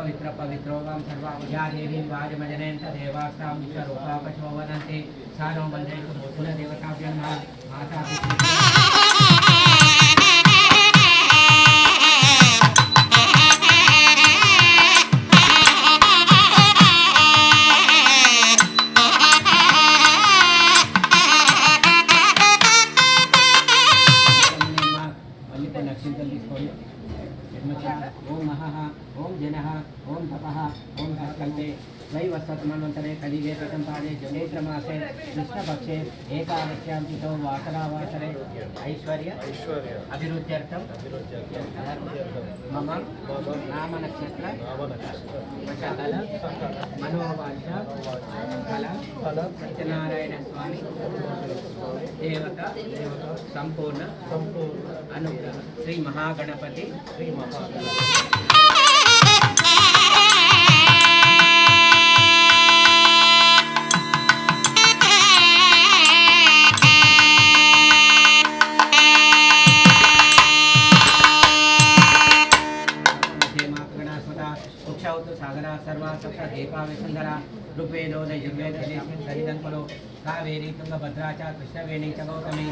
पवित्र पवित्रो वां सर्वाभुजा देवीं वाजमजनयन्त देवास्तां विश्वरूपापशो वदन्ति सा नो वन्दे कुलदेवताभ्यो नमः माता ओम महः ओम जनः ओम तपः ओम संकल्पे वैवस्वतमन्वन्तरे कलिगे प्रथमपादे जनेत्रमासे कृष्णपक्षे एकादश्यां तिथौ वासरावासरे ऐश्वर्य अभिवृद्ध्यर्थं मम नामनक्षत्र सकल मनोवांच फल सत्यनारायण स्वामी देवता संपूर्ण अनुग्रह श्री महागणपति सागरा सर्वा सप्त दीपाविसुंदरा ऋग्वेदो यजुर्वेद सरिदंकुलो कावेरी तुंगभद्रा च कृष्णवेणी च गौतमी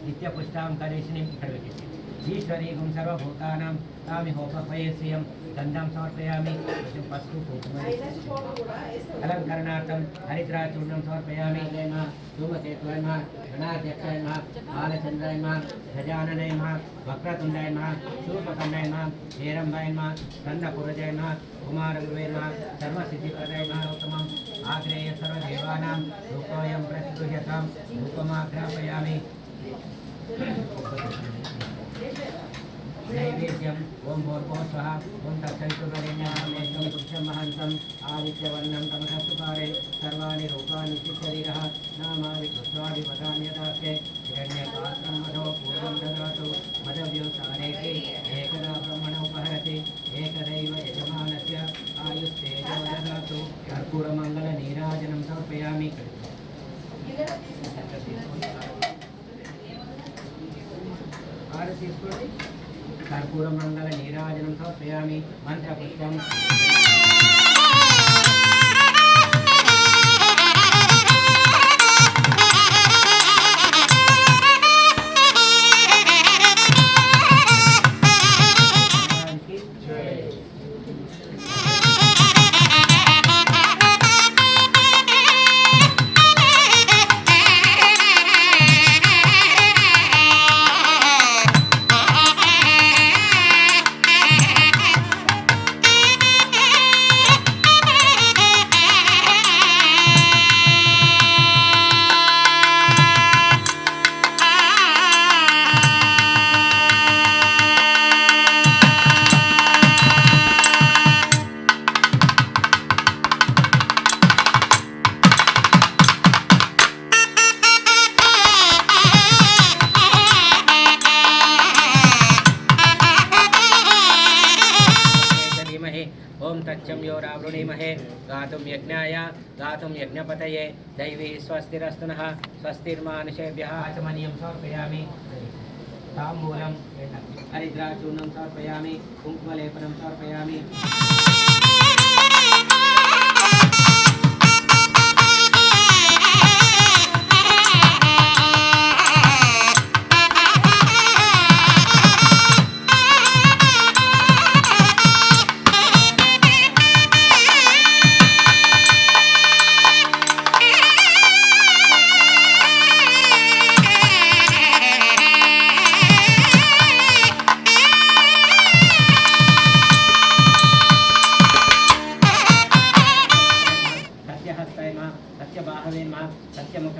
नित्यपुष्टां करेशिनीं ईश्वरी गुं सर्वभूतानां तामिहोपयश्रियं गन्धं समर्पयामि पशु अलङ्करणार्थं हरिद्राचूर्णं समर्पयामि धूमकेतुवाय नमः गणाध्यक्षाय नमः बालचन्द्राय नमः गजाननाय नमः वक्रतुण्डाय नमः शूर्पकर्णाय नमः हेरम्बाय नमः स्कन्दपूर्वजाय नमः कुमारगुरुवे नमः सर्वसिद्धिप्रदाय नमः उत्तमम् आग्रेय सर्वदेवानां रूपोऽयं प्रतिगृह्यतां रूपमाग्रापयामि नैवेद्यम् ओम भूर्भुवः स्वः ओम तत्सवितुर्वरेण्यं पुरुषं महान्तं आदित्यवर्णं तमसस्तुकारे सर्वाणि रूपाणि शरीरः नामानि कृत्वादिपदानि यथास्ते हिरण्यपात्रं मधो पूर्वं ददातु मदव्योसारेति एकदा ब्रह्मणोपहरति एकदैव यजमानस्य आयुस्तेजो ददातु कर्पूरमङ्गलनीराजनं समर्पयामि कर्पूरमंगल नीराजनं समर्पयामि मंत्रपुष्पं ओम तच्चं यो रावृणीमहे गातुं यज्ञाय गातुं यज्ञपतये दैवी स्वस्तिरस्तु नः स्वस्तिर्मानुषेभ्यः आचमनीयं समर्पयामि ताम्बूलं हरिद्राचूर्णं समर्पयामि कुङ्कुमलेपनं समर्पयामि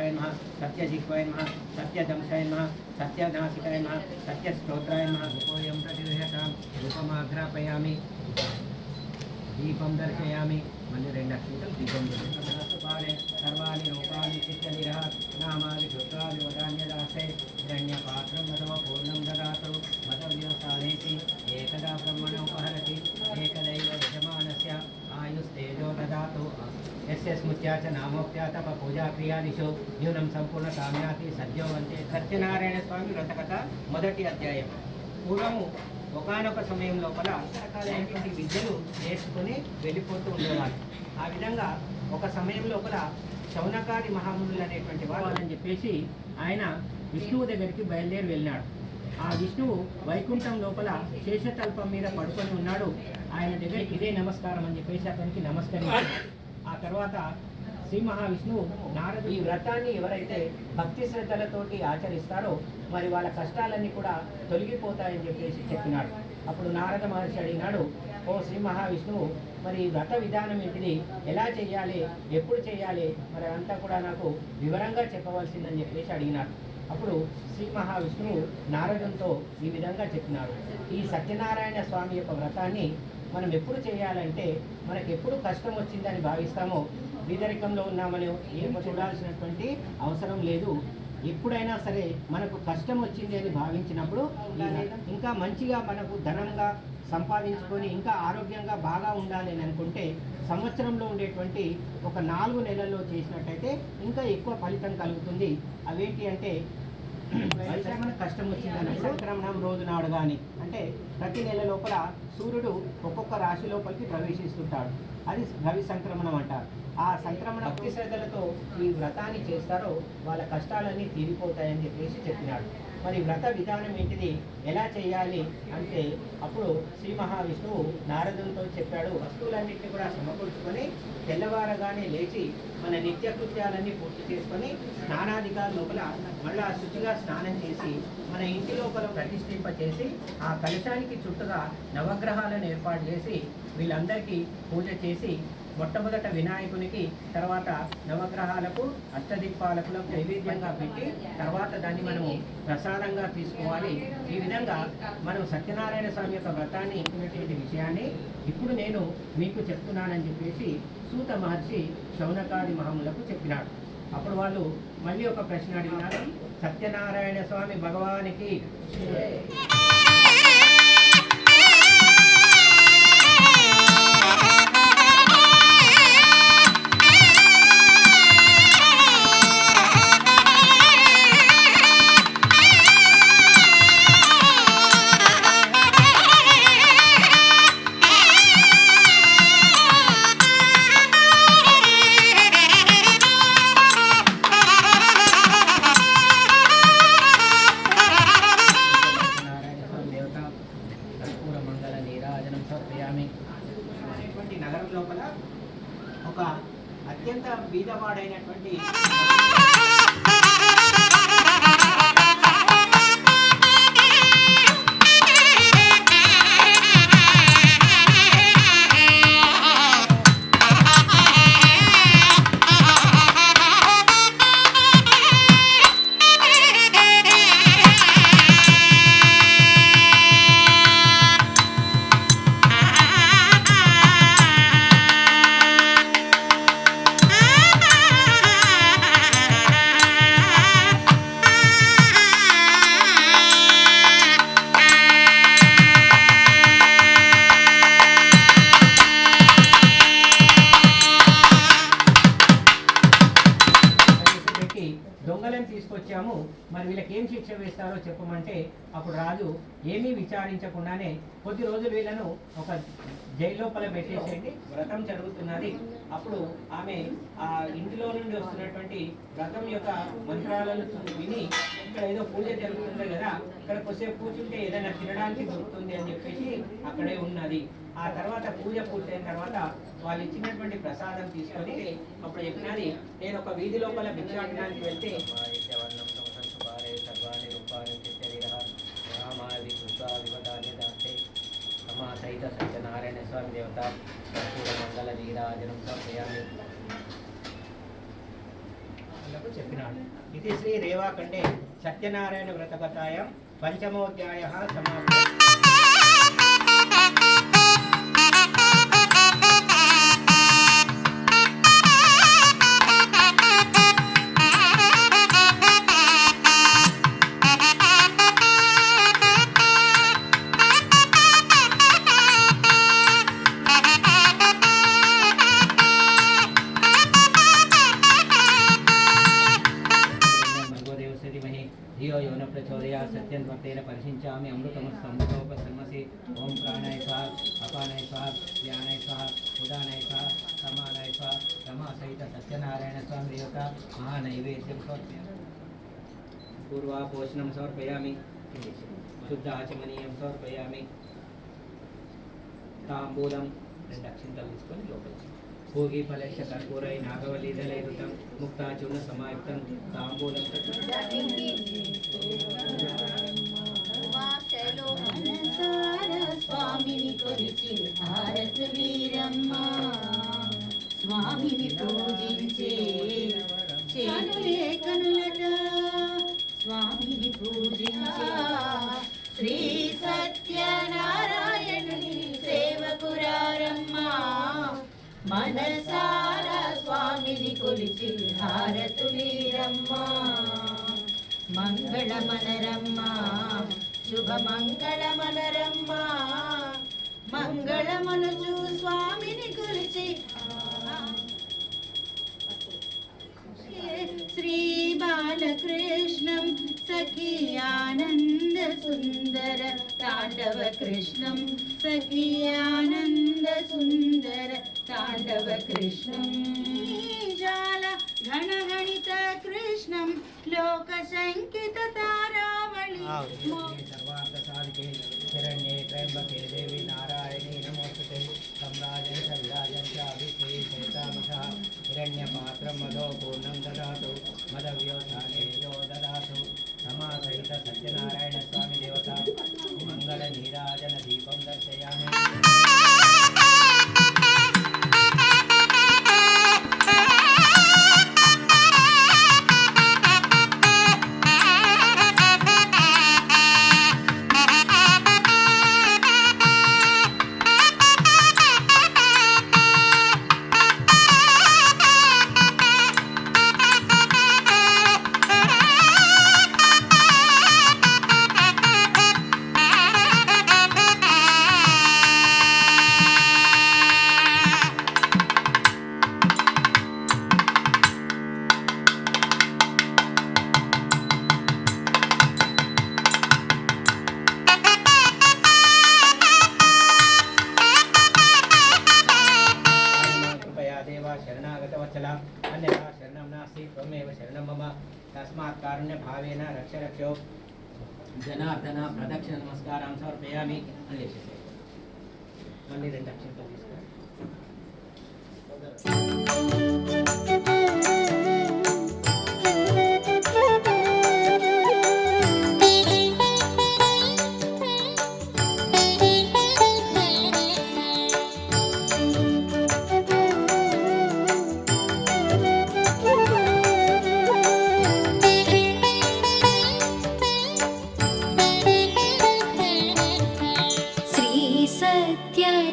सत्यवक्त्राय नमः सत्यजिह्वाय नमः सत्यदंशाय नमः सत्यनासिकाय नमः सत्यस्तोत्राय नमः धूपोऽयं प्रतिगृह्यतां धूपमाघ्रापयामि दीपं दर्शयामि मन्दिर अक्षिंतल दीपं दर्शयामि सर्वाणि रूपाणि चित्तनिरः नामानि दुर्गानि वदान्यदासे हिरण्यपात्रं मदव पूर्णं ददातु मदव्यवसानेति एकदा ब्रह्मणोपहरति एकदैव यजमानस्य आयुस्तेजो ददातु यस्य स्मृत्या च नामोक्त्या तप पूजाक्रियादिषु न्यूनं सम्पूर्णकाम्याति सद्योवन्ते సత్యనారాయణ స్వామి వ్రతకథ మొదటి అధ్యాయం. పూర్వము ఒకనొక సమయం లోపల రకరకాలైనటువంటి విద్యలు నేర్చుకుని వెళ్ళిపోతూ ఉండేవాళ్ళు. ఆ విధంగా ఒక సమయం లోపల శౌనకాది మహామునులు అనేటువంటి వాళ్ళు అని చెప్పేసి ఆయన విష్ణువు దగ్గరికి బయలుదేరి వెళ్ళినాడు. ఆ విష్ణువు వైకుంఠం లోపల శేషతల్పం మీద పడుకొని ఉన్నాడు. ఆయన దగ్గర ఇదే నమస్కారం అని చెప్పేసి అతనికి నమస్కరించాడు. ఆ తర్వాత శ్రీ మహావిష్ణువు నారదు ఈ వ్రతాన్ని ఎవరైతే భక్తి శ్రద్ధలతోటి ఆచరిస్తారో మరి వాళ్ళ కష్టాలన్నీ కూడా తొలగిపోతాయని చెప్పేసి చెప్పినాడు. అప్పుడు నారద మహర్షి అడిగినాడు, ఓ శ్రీ మహావిష్ణువు, మరి వ్రత విధానం ఏంటిది, ఎలా చేయాలి, ఎప్పుడు చేయాలి, మరి అంతా కూడా నాకు వివరంగా చెప్పవలసిందని చెప్పేసి అడిగినాడు. అప్పుడు శ్రీ మహావిష్ణువు నారదునితో ఈ విధంగా చెప్పినాడు, ఈ సత్యనారాయణ స్వామి యొక్క వ్రతాన్ని మనం ఎప్పుడు చేయాలంటే మనకు ఎప్పుడు కష్టం వచ్చిందని భావిస్తామో, బీదరికంలో ఉన్నామని ఏం చూడాల్సినటువంటి అవసరం లేదు. ఎప్పుడైనా సరే మనకు కష్టం వచ్చింది అని భావించినప్పుడు ఇంకా మంచిగా మనకు ధనంగా సంపాదించుకొని ఇంకా ఆరోగ్యంగా బాగా ఉండాలి అని అనుకుంటే సంవత్సరంలో ఉండేటువంటి ఒక 4 నెలల్లో చేసినట్టయితే ఇంకా ఎక్కువ ఫలితం కలుగుతుంది. అవేంటి అంటే మనకు కష్టం వచ్చిందని సంక్రమణం రోజు నాడు కానీ, అంటే ప్రతి నెల లోపల సూర్యుడు ఒక్కొక్క రాశి లోపలికి ప్రవేశిస్తుంటాడు. అది రవి సంక్రమణం అంటారు. ఆ సంక్రమణ భక్తి శ్రద్ధలతో ఈ వ్రతాన్ని చేస్తారో వాళ్ళ కష్టాలన్నీ తీరిపోతాయని చెప్పేసి చెప్పినాడు. మరి వ్రత విధానం ఏంటిది, ఎలా చేయాలి అంటే అప్పుడు శ్రీ మహావిష్ణువు నారదునితో చెప్పాడు, వస్తువులన్నింటినీ కూడా సమకూర్చుకొని తెల్లవారగానే లేచి మన నిత్య కృత్యాలన్నీ పూర్తి చేసుకొని స్నానాధికారి లోపల మళ్ళా శుచిగా స్నానం చేసి మన ఇంటి లోపల ప్రతిష్ఠింపచేసి ఆ కలశానికి చుట్టూగా నవగ్రహాలను ఏర్పాటు చేసి వీళ్ళందరికీ పూజ చేసి మొట్టమొదట వినాయకునికి, తర్వాత నవగ్రహాలకు, అష్టదిక్పాలకులకు నైవేద్యంగా పెట్టి తర్వాత దాన్ని మనము ప్రసాదంగా తీసుకోవాలి. ఈ విధంగా మనం సత్యనారాయణ స్వామి యొక్క వ్రతాన్ని ఇచ్చినటువంటి విషయాన్ని ఇప్పుడు నేను మీకు చెప్తున్నానని చెప్పేసి సూత మహర్షి శౌనకాది మహాములకు చెప్పినాడు. అప్పుడు వాళ్ళు మళ్ళీ ఒక ప్రశ్న అడిగినారు, సత్యనారాయణ స్వామి భగవానికి నగరం లోపల ఒక అత్యంత బీదవాడైనటువంటి దొంగలను తీసుకొచ్చాము, మరి వీళ్ళకి ఏం శిక్ష వేస్తారో చెప్పమంటే అప్పుడు రాజు ఏమీ విచారించకుండానే కొద్ది రోజులు వీళ్ళను ఒక జైలు లోపల పెట్టేసేయండి, వ్రతం జరుగుతున్నది. అప్పుడు ఆమె ఆ ఇంటిలో నుండి వస్తున్నటువంటి వ్రతం యొక్క మంత్రాలను విని ఇక్కడ ఏదో పూజ జరుగుతుంది కదా, ఇక్కడ కొద్దిసేపు కూర్చుంటే ఏదైనా తినడానికి దొరుకుతుంది అని చెప్పేసి అక్కడే ఉన్నది. ఆ తర్వాత పూజ పూర్తయిన తర్వాత వాళ్ళు ఇచ్చినటువంటి ప్రసాదం తీసుకొని అప్పుడు చెప్పినది, నేను ఒక వీధి లోపల భిక్షాటనానికి వెళ్తే సహిత సత్యనారాయణ స్వామి దేవత కర్పూర మంగళ నీరాజనం సమర్పయామి. వాళ్ళకు చెప్పినాడు. ఇది శ్రీ రేవాఖండే సత్యనారాయణ వ్రతకథాయాం పంచమోధ్యాయः సమాప్తः. धियो यो न प्रचोदयात् सत्यं भक्तेन परिषिञ्चामि अमृतमस्तमृतोपसर्मसि ओम प्राणाय स्वाहा अपानाय स्वाहा ज्ञानाय स्वाहा उदानाय स्वाहा समानाय स्वाहा रमा सहित सत्यनारायण स्वामी देवता महानैवेद्यं समर्पयामि. पूर्वापोषणं समर्पयामि. शुद्ध आचमनीयं समर्पयामि. ताम्बूलं రెండు అక్షింతలు తీసుకొని లోపలికి భోగి ఫలక్ష కర్పూరై నాగవల్లీదలైరుతం ముక్తాచూర్ణ సమాయుక్తం తాంబూలం స్వామిని కొలిచి భారత వీరమ్మ స్వామిని పూజించే చేనులే కనులట స్వామిని పూజించే శ్రీ సత్యనారాయణుని సేవకురారమ్మ మనసారా స్వామిని కొలిచి హారతులీరమ్మ మంగళమనరమ్మ శుభమంగళమనరమ్మ మంగళమనుచు స్వామిని కొలిచి శ్రీ బాలకృష్ణం సఖీ ఆనంద సుందర తాండవ కృష్ణం సఖీ ఆనంద సుందర తాండవ కృష్ణం జాల గణగణిత కృష్ణం లోక శంకిత తారావళి सर्वार्थ साधिके शरण्ये त्र्यंबके देवी नारायणी नमोस्तुते सम्राजं च विराजं च अभिषेकतामसः हिरण्यपात्रं मदो पूर्णं ददातु मदव्योत्थाने जो ददातु समासहित सत्यनारायण स्वामी देवता मंगल नीराजन दीपं दर्शयामि. अन्यथा शरणं नास्ति त्वमेव शरणं मम तस्मात् कारुण्यभावेन रक्ष रक्षो जनार्दन प्रदक्षिण नमस्कारान् समर्पयामि అని చెప్పేసి మళ్ళీ రెండు అక్షంతలు తీసుకోండి.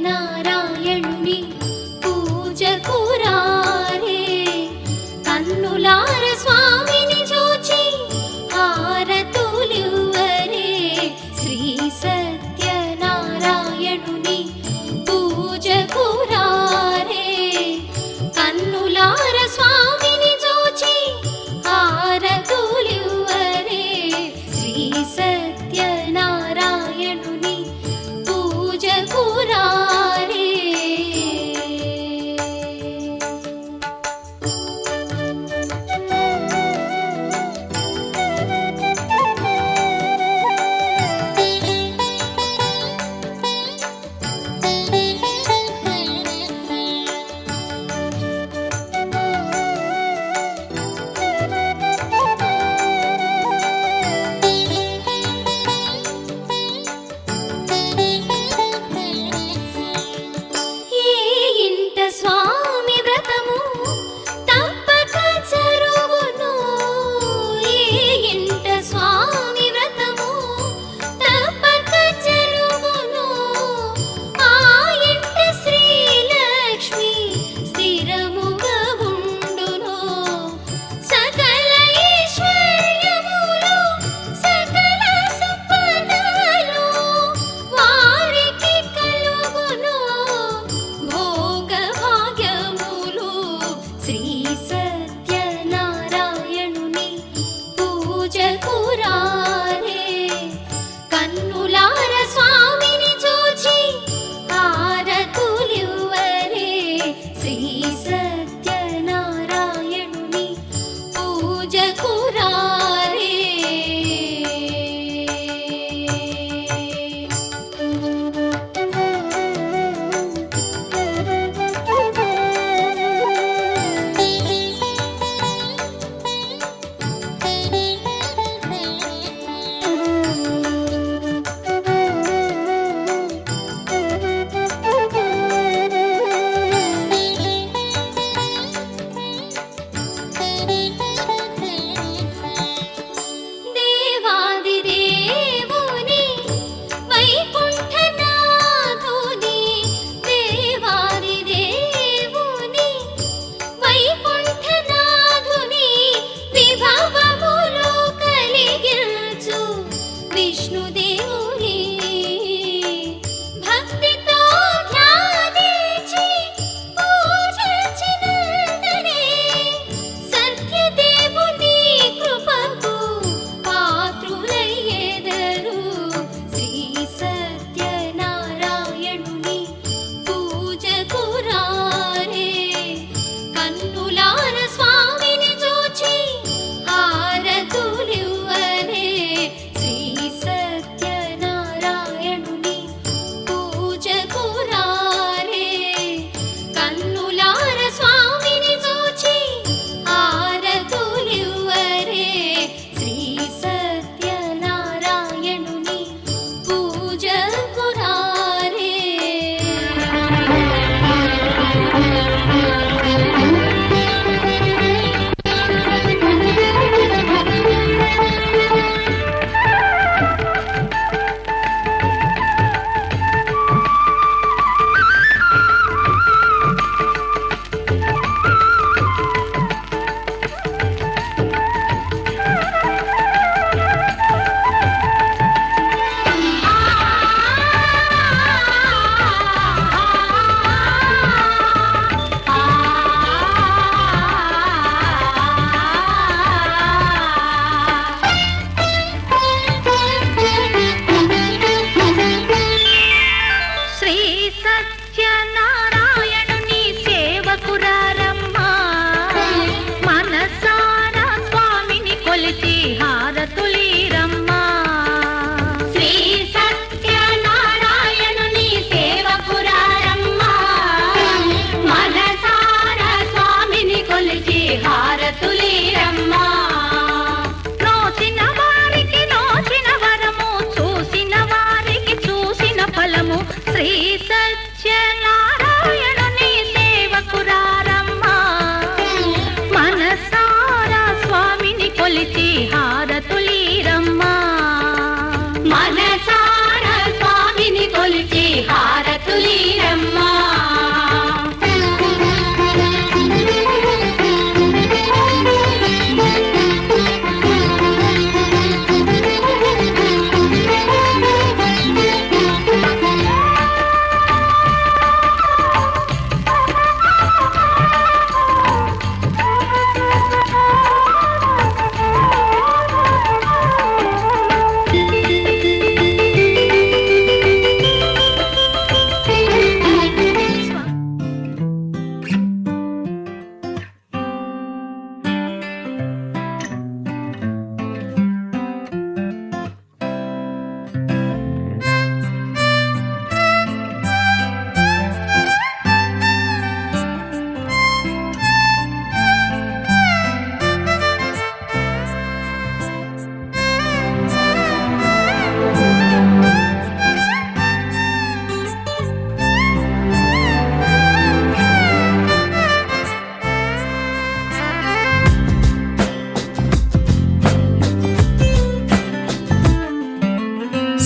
सत्यनारायणुनि पूजकुरारे పూజకు రారే కన్నులార స్వామిని చూచి హారతులివ్వరే శ్రీ సత్యనారాయణుని పూజకు రారే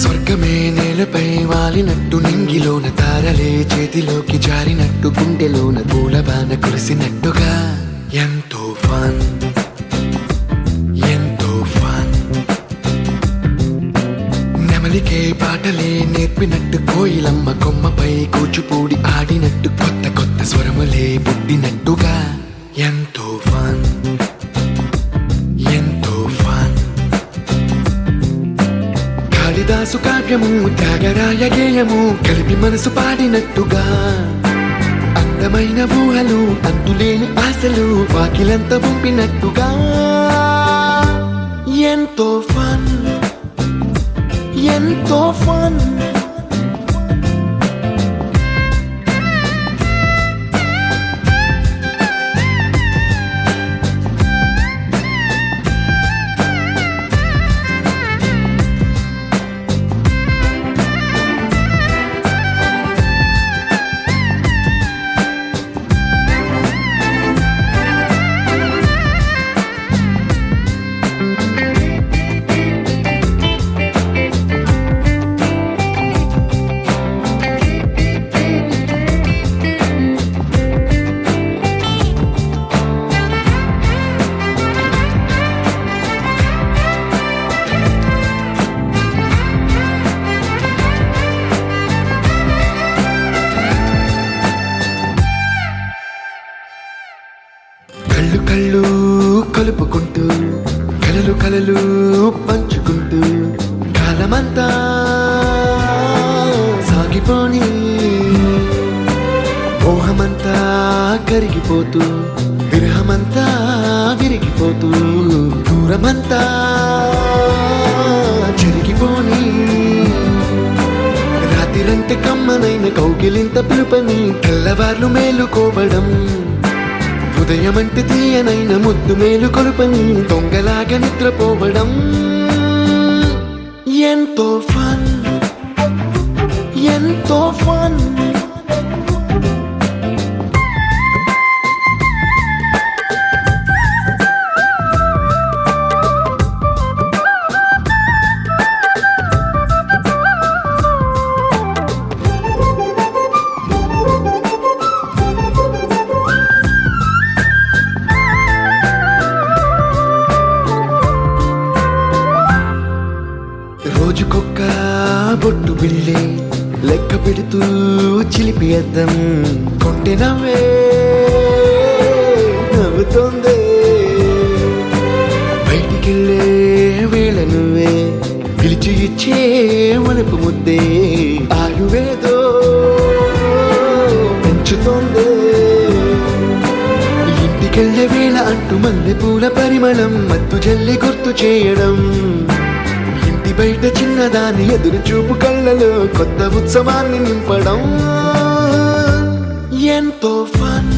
స్వర్గమే నేలపై వాలినట్టు నింగిలోన తారలే చేతిలోకి జారినట్టు గుండెలోన పూలబాన కురిసినట్టుగా ఎంతో ఫన్ ఎంతో ఫన్ నెమలికే పాటలే నేర్పినట్టు కోయిలమ్మ కొమ్మపై కూచిపూడి ఆడినట్టు కొత్త కొత్త స్వరములే పుట్టినట్టుగా ఎంతో ఫన్ ఎంతో ఫన్ కాళిదాసు కావ్యము త్యాగరాయ గేయము కలిపి మనసు పాడినట్టుగా అందమైన ఊహలు అంతులేని ఆశలు వాకిలంత పంపినట్టుగా ఎంతో ఫన్ ఎంతో ఫన్ కళ్ళు కళ్ళు కలుపుకుంటూ కలలు కలలు పంచుకుంటూ కాలమంతా సాగిపోని మోహమంతా కరిగిపోతూ విరహమంతా విరిగిపోతూ దూరమంతా జరిగిపోని రాత్రిరంటే కమ్మనైన కౌగిలింత పిలుపని తెల్లవార్లు మేలుకోవడం ఉదయమంటే తీయనైన ముద్దు మేలు కొలుపని దొంగలాగా నిద్రపోవడం ఎంతో ఫన్ ఎంతో ఫన్ రోజుకొక్క బొట్టు బిళ్ళే లెక్క పెడుతూ చిలిపి అద్దం కొంటె నవ్వే నవ్వుతోందే బయటికెళ్ళే వేళ నువ్వే పిలిచి ఇచ్చే వనపు ముద్దే ఆయువేదో పెంచుతోందే ఇంటికెళ్ళే వేళ అంటూ మల్లె పూల పరిమళం మత్తు జల్లి గుర్తు చేయడం బయట చిన్నదాని ఎదురు చూపు కళ్ళలో కొత్త ఉత్సవాన్ని నింపడం ఎంతో ఫన్